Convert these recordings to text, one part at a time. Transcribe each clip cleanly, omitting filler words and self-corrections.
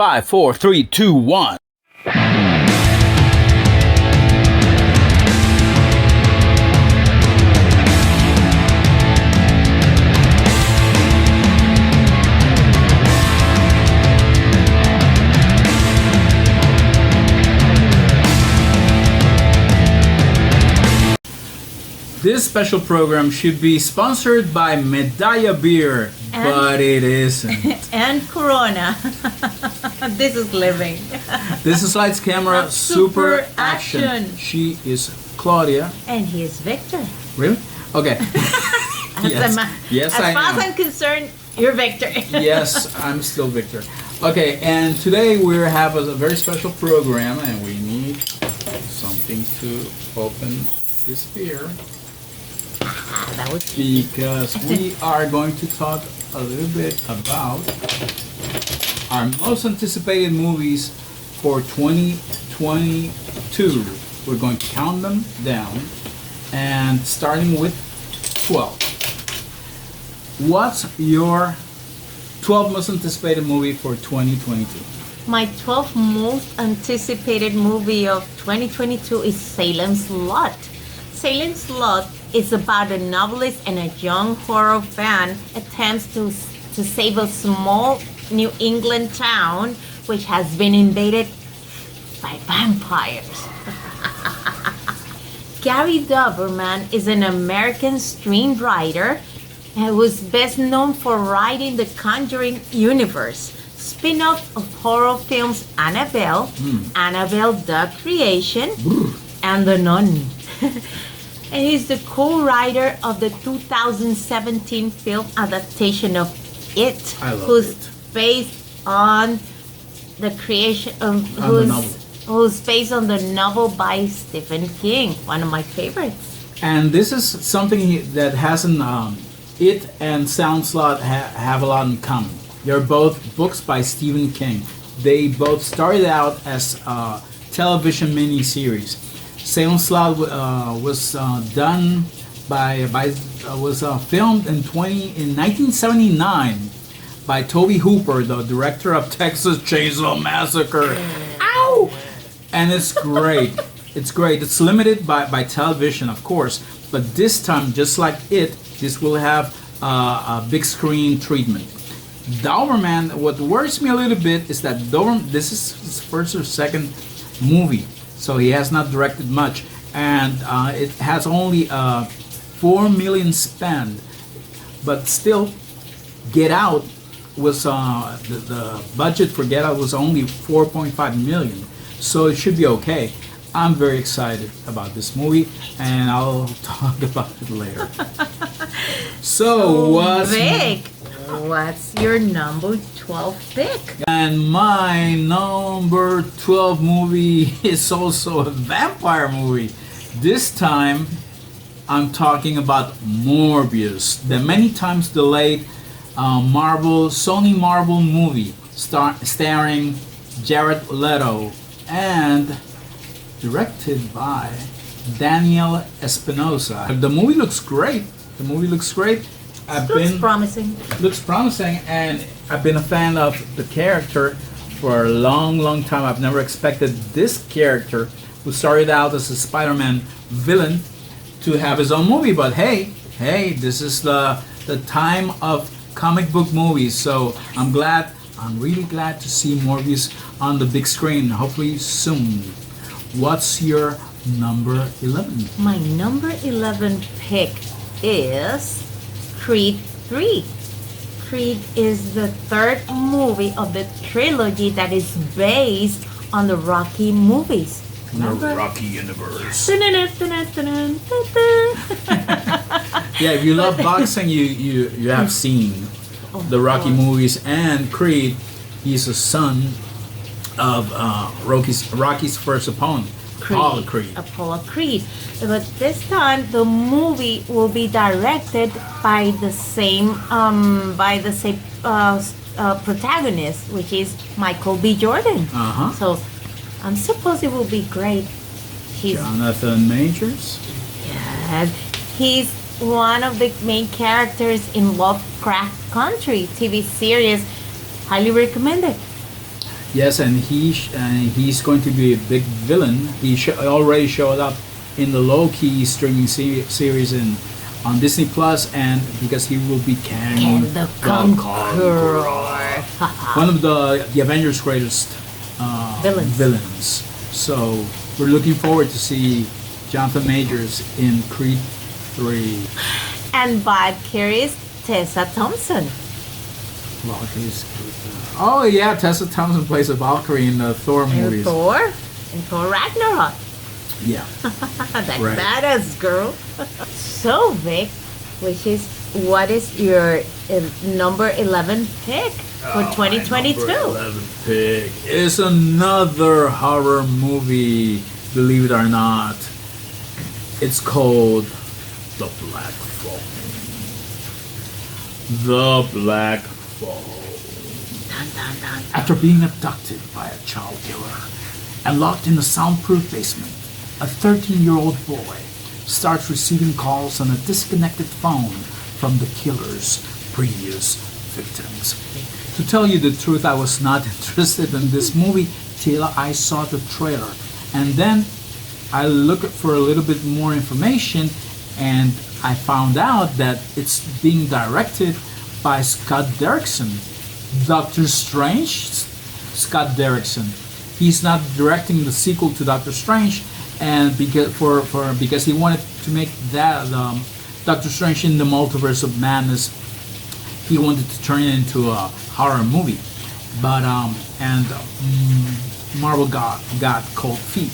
Five, four, three, two, one. This special program should be sponsored by Medalla Beer, but it isn't. And Corona. This is living. This is Lights Camera Super Super Action. Action. She is Claudia. And here's Victor. Really? Okay. As Yes, as I far as am. I'm concerned, you're Victor. Yes, I'm still Victor. Okay, and today we have a very special program, and we need something to open this beer That was because we are going to talk a little bit about our most anticipated movies for 2022. We're going to count them down and starting with 12. What's your 12 most anticipated movie for 2022? my 12th most anticipated movie of 2022 is Salem's Lot. Salem's Lot is about a novelist and a young horror fan attempts to save a small New England town which has been invaded by vampires. Gary Doberman is an American screenwriter who is best known for writing the Conjuring universe, spin-off of horror films Annabelle, Annabelle the Creation, and The Nun. And he's the co-writer of the 2017 film adaptation of It, I love who's It. based on the creation of the novel. who's based on the novel by Stephen King, one of my favorites. And this is something that hasn't. It and Soundslot have a lot in common. They're both books by Stephen King. They both started out as television miniseries. Soundslot was done was filmed in 1979 by Tobe Hooper, the director of Texas Chainsaw Massacre. Ow! And it's great. It's great. It's limited by television, of course, but this time, just like It, this will have a big screen treatment. Doberman, what worries me a little bit is that this is his first or second movie, so he has not directed much, and it has only $4 million spent, but still, Get Out was the budget for Get Out was only 4.5 million, so it should be okay. I'm very excited about this movie, and I'll talk about it later. So, Vic, what's your number 12 pick? and my number 12 movie is also a vampire movie. This time, I'm talking about Morbius, the many times delayed Sony Marvel movie starring Jared Leto and directed by Daniel Espinosa. The movie looks great. Looks promising. Looks promising, and I've been a fan of the character for a long time. I've never expected this character, who started out as a Spider-Man villain, to have his own movie. But hey, this is the time of comic book movies. So I'm really glad to see Morbius on the big screen, hopefully soon. What's your number 11? My number 11 pick is Creed 3. Creed is the third movie of the trilogy that is based on the Rocky movies. The Rocky universe. Dun-dun-dun-dun-dun-dun-dun. Yeah, if you love boxing, you have seen the Rocky movies, and Creed. He's a son of Rocky's first opponent, Apollo Creed. Apollo Creed. But this time the movie will be directed by the same protagonist, which is Michael B. Jordan. Uh-huh. So I'm suppose it will be great. Jonathan Majors. Yeah, he's one of the main characters in Lovecraft Country TV series. Highly recommended. Yes, and he's going to be a big villain. Already showed up in the Loki streaming series on Disney Plus, and because he will be Kang And the Conqueror. one of the Avengers' greatest villains. So we're looking forward to see Jonathan Majors in Creed 3. And Valkyrie's Tessa Thompson. Valkyrie's oh yeah, Tessa Thompson plays a Valkyrie in the Thor And movies. Thor Ragnarok. Yeah. That Right. badass girl. So Vic, what is your number 11 pick for 2022? My number 11 pick is another horror movie, believe it or not. It's called The Black Phone. The Black Phone. Dun, dun, dun. After being abducted by a child killer and locked in a soundproof basement, a 13-year-old boy starts receiving calls on a disconnected phone from the killer's previous victims. To tell you the truth, I was not interested in this movie till I saw the trailer. And then I looked for a little bit more information, and I found out that it's being directed by Scott Derrickson. Doctor Strange, Scott Derrickson. He's not directing the sequel to Doctor Strange, and because he wanted to make that Doctor Strange in the Multiverse of Madness, he wanted to turn it into a horror movie. But Marvel got cold feet.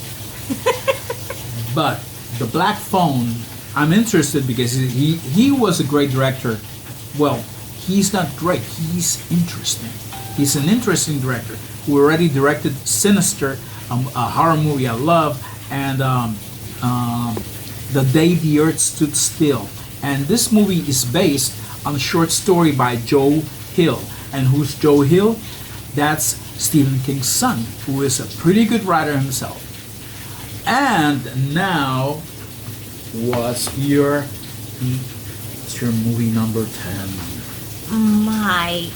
But The Black Phone, I'm interested because he was a great director. Well, he's not great, he's interesting. He's an interesting director who already directed Sinister, a horror movie I love, and The Day the Earth Stood Still. And this movie is based on a short story by Joe Hill. And who's Joe Hill? That's Stephen King's son, who is a pretty good writer himself. And now, what's your movie number 10? My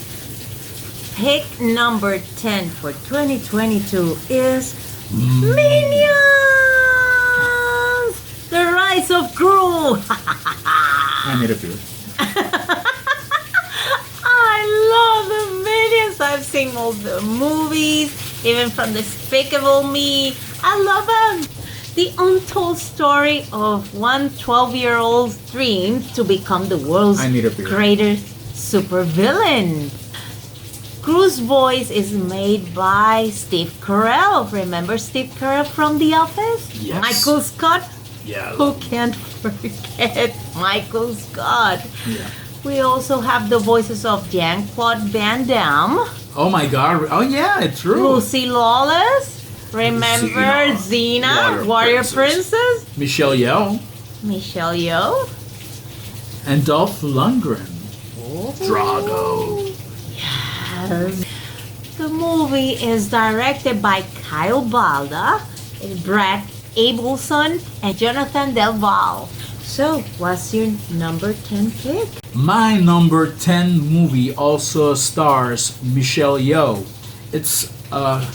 pick number 10 for 2022 is Minions! The Rise of Gru! I made a few. I love the Minions. I've seen all the movies, even from Despicable Me. I love them. The untold story of one 12-year-old's dream to become the world's I need a beer. greatest supervillain. Gru's voice is made by Steve Carell. Remember Steve Carell from The Office? Yes. Michael Scott? Yeah. Who can't forget Michael Scott? Yeah. We also have the voices of Jean-Claude Van Damme, Oh my God. Oh yeah, it's true. Lucy Lawless. Remember Xena, Warrior Princess? Michelle Yeoh Michelle Yeoh. and Dolph Lundgren. Drago. Yes. The movie is directed by Kyle Balda, Brad Abelson, and Jonathan Del Valle. So, what's your number 10 pick? My number 10 movie also stars Michelle Yeoh. It's a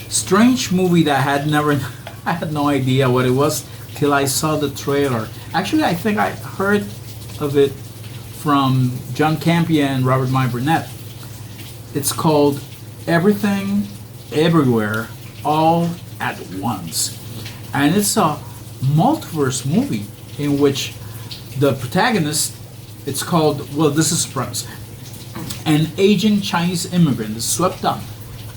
strange movie that I had no idea what it was till I saw the trailer. Actually, I think I heard of it from John Campea and Robert My Burnett. It's called Everything, Everywhere, All at Once. And it's a multiverse movie in which the protagonist, it's called, well, this is the premise. An aging Chinese immigrant is swept up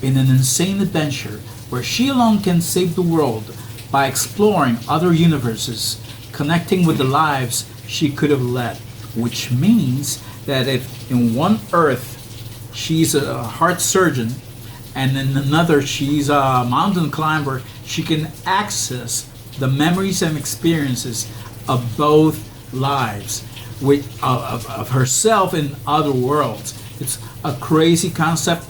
in an insane adventure where she alone can save the world by exploring other universes, connecting with the lives she could have led. Which means that if in one Earth she's a heart surgeon and in another she's a mountain climber, she can access the memories and experiences of both lives of herself in other worlds. It's a crazy concept.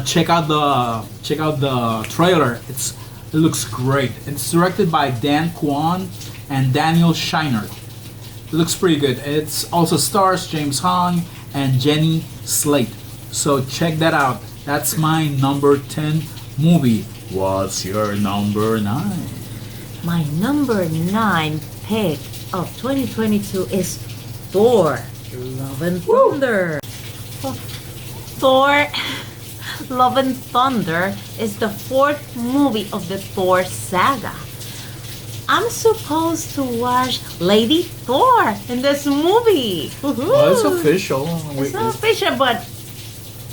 Check out the trailer. It looks great. It's directed by Dan Kwan and Daniel Scheinert. It looks pretty good. It's also stars James Hong and Jenny Slate. So check that out. That's my number 10 movie. What's your number 9? My number 9 pick of 2022 is Thor: Love and Thunder. Thor: Love and Thunder is the 4th movie of the Thor saga. I'm supposed to watch Lady Thor in this movie. Well, it's official. It's not official, but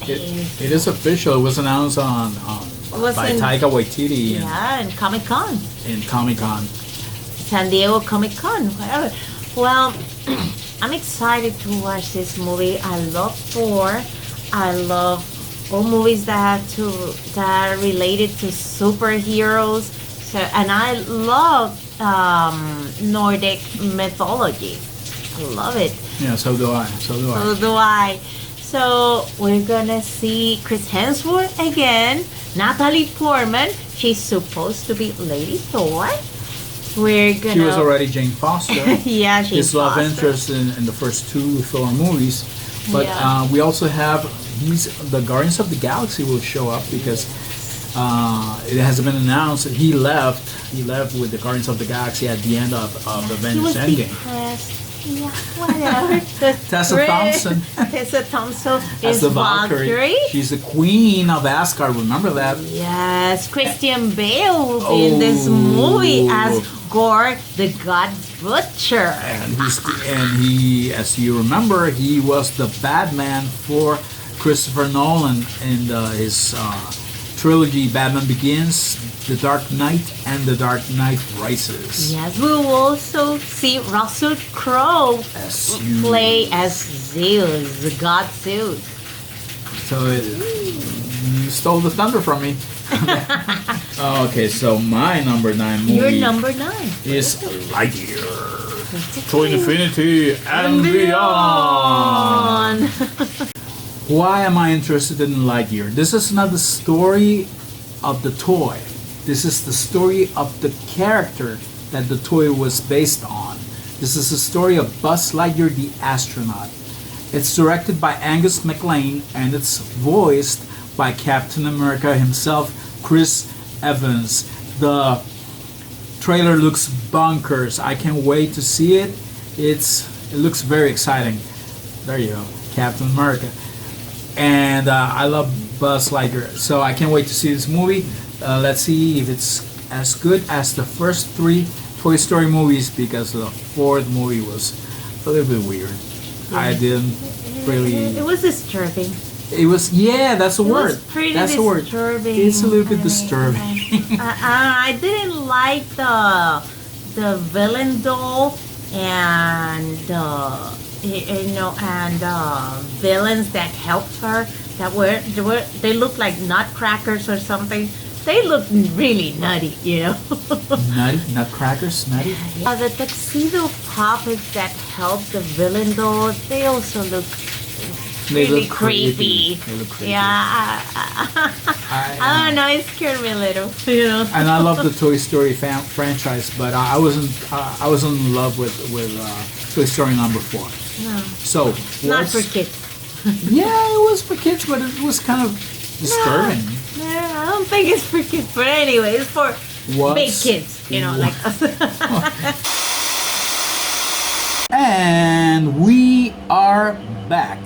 It is official. It was announced was by in- Taika Waititi yeah, in Comic Con. in Comic Con. San Diego Comic Con, whatever. Well, I'm excited to watch this movie. I love Thor. I love all movies that are related to superheroes. So, and I love Nordic mythology. I love it. Yeah, so do I. So do I. So we're gonna see Chris Hemsworth again. Natalie Portman. She's supposed to be Lady Thor. We're gonna. She was already Jane Foster. Yeah, she's His love Foster. interest in the first 2 Thor movies. But Yeah. we also have the Guardians of the Galaxy will show up because it has been announced that he left. He left with the Guardians of the Galaxy at the end of He Avengers was Endgame. depressed. Yeah, whatever. Tessa Thompson. Tessa Thompson As is the Valkyrie. She's the queen of Asgard. Remember that? Yes, Christian Bale will be in this movie as Gore the God Butcher. And he, as you remember, he was the Batman for Christopher Nolan in his trilogy Batman Begins, The Dark Knight, and The Dark Knight Rises. Yes, we will also see Russell Crowe play as Zeus, the god Zeus. So you stole the thunder from me. Okay, so my number 9 movie Your number 9 is Lightyear. To infinity and beyond. Why am I interested in Lightyear? This is not the story of the toy. This is the story of the character that the toy was based on. This is the story of Buzz Lightyear the astronaut. It's directed by Angus MacLane and it's voiced by Captain America himself, Chris Evans. The trailer looks bonkers. I can't wait to see it. It looks very exciting. There you go, Captain America. And I love Buzz Lightyear, so I can't wait to see this movie. Let's see if it's as good as the first 3 Toy Story movies, because the 4th movie was a little bit weird. I didn't really. It was disturbing. It was, yeah, that's the word. It was pretty That's the word. disturbing. It's a little bit disturbing. I didn't like the villain doll and villains that helped her. They looked like nutcrackers or something. They look really nutty, Nutty? Nutcrackers? Nutty? The tuxedo puppets that helped the villain doll, they also look They really look creepy. creepy. They look creepy. Yeah, I don't know. It scared me a little, And I love the Toy Story franchise, but I wasn't in love with Toy Story number 4. No, So not what's- for kids. Yeah, it was for kids, but it was kind of disturbing. No, I don't think it's for kids. But anyway, it's for big kids, like us. And we are back.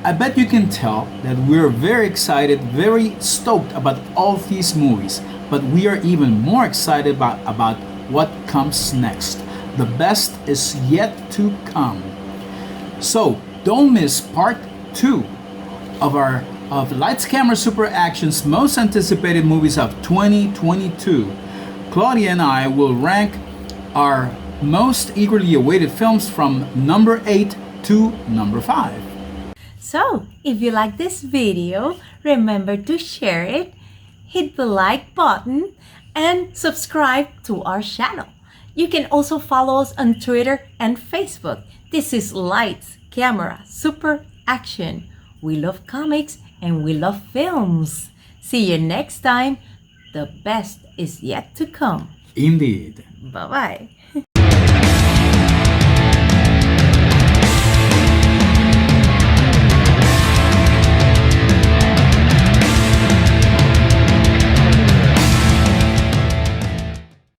I bet you can tell that we're very excited, very stoked about all these movies, but we are even more excited about what comes next. The best is yet to come. So don't miss part 2 of Lights Camera Super Action's most anticipated movies of 2022. Claudia and I will rank our most eagerly awaited films from number 8 to number 5. So, if you like this video, remember to share it, hit the like button, and subscribe to our channel. You can also follow us on Twitter and Facebook. This is Lights, Camera, Super Action. We love comics and we love films. See you next time. The best is yet to come. Indeed. Bye-bye.